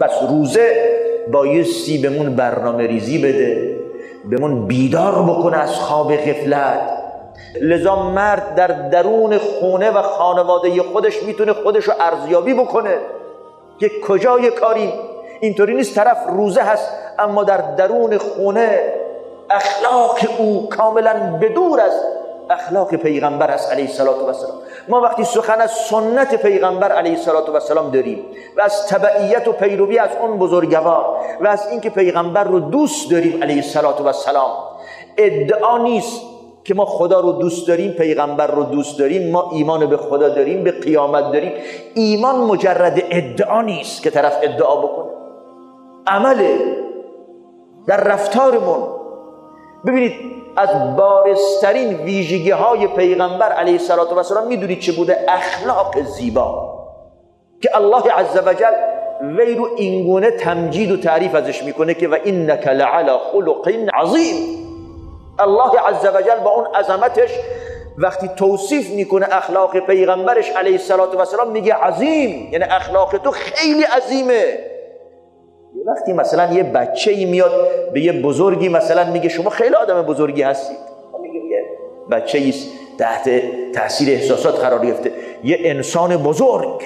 پس روزه بایستی بهمون برنامه ریزی بده، بهمون بیدار بکنه از خواب غفلت. لذا مرد در درون خونه و خانواده خودش میتونه خودش رو ارزیابی بکنه که کجای کاریم. اینطوری نیست طرف روزه هست اما در درون خونه اخلاق او کاملا بدور از اخلاق پیغمبر است علیه السلام. ما وقتی سخن از سنت پیغمبر علیه السلام داریم و از تبعیت و پیروی از اون بزرگوار و از اینکه پیغمبر رو دوست داریم علیه السلام، ادعا نیست که ما خدا رو دوست داریم، پیغمبر رو دوست داریم، ما ایمان به خدا داریم، به قیامت داریم. ایمان مجرد ادعا نیست که طرف ادعا بکنه، عمله در رفتارمون. ببینید از بارزترین ویژگی های پیغمبر علیه السلام میدونید چه بوده؟ اخلاق زیبا که الله عز و جل وی رو اینگونه تمجید و تعریف ازش میکنه که و اینک لعلی خلق عظیم. الله عز و جل با اون عظمتش وقتی توصیف میکنه اخلاق پیغمبرش علیه السلام میگه عظیم، یعنی اخلاق تو خیلی عظیمه. وقتی مثلا یه بچه‌ای میاد به یه بزرگی مثلا میگه شما خیلی آدم بزرگی هستید، میگه یه بچه‌ای تحت تاثیر احساسات قرار گرفته، یه انسان بزرگ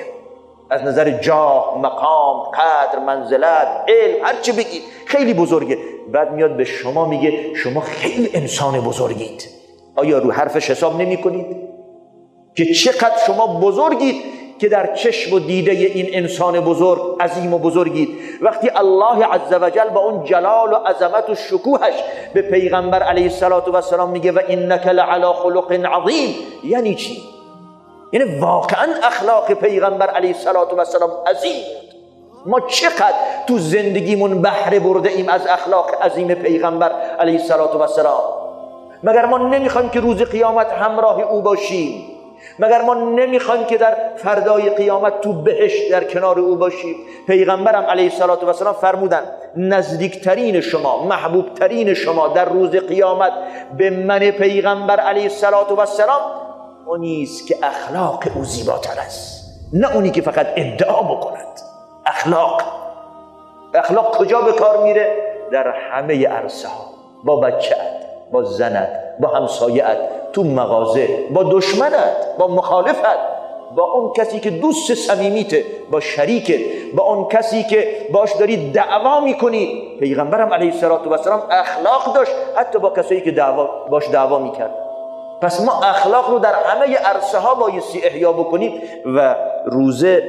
از نظر جاه، مقام، قدر، منزلت، علم، هر چی بگید خیلی بزرگه. بعد میاد به شما میگه شما خیلی انسان بزرگید. آیا رو حرفش حساب نمی کنید که چقدر شما بزرگید که در چشم و دیده این انسان بزرگ عظیم و بزرگید؟ وقتی الله عز و جل با اون جلال و عظمت و شکوهش به پیغمبر علیه السلام میگه و اینک لعلی خلق عظیم، یعنی چی؟ یعنی واقعا اخلاق پیغمبر علیه السلام عظیم. ما چقدر تو زندگیمون بهره برده ایم از اخلاق عظیم پیغمبر علیه السلام؟ مگر ما نمیخوایم که روز قیامت همراه او باشیم؟ مگر ما نمیخوایم که در فردای قیامت تو بهشت در کنار او باشیم؟ پیغمبرم علیه السلام فرمودن نزدیکترین شما، محبوبترین شما در روز قیامت به من پیغمبر علیه السلام اونیست که اخلاق او زیباتر است، نه اونی که فقط ادعا بکند. اخلاق کجا به کار میره؟ در همه عرصه ها، با بچه‌ت، با زنت، با همسایه‌ات، تو مغازه، با دشمنت، با مخالفت، با اون کسی که دوست صمیمیته، با شریکت، با اون کسی که باش داری دعوا میکنی. پیغمبرم علیه السلام اخلاق داشت حتی با کسایی که باش دعوا میکرد. پس ما اخلاق رو در همه عرصه ها بایستی احیا بکنیم و روزه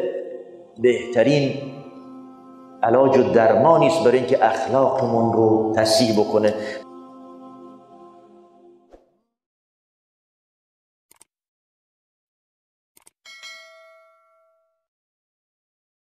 بهترین علاج و درمانی است برای اینکه اخلاقمون رو تصحیح بکنه.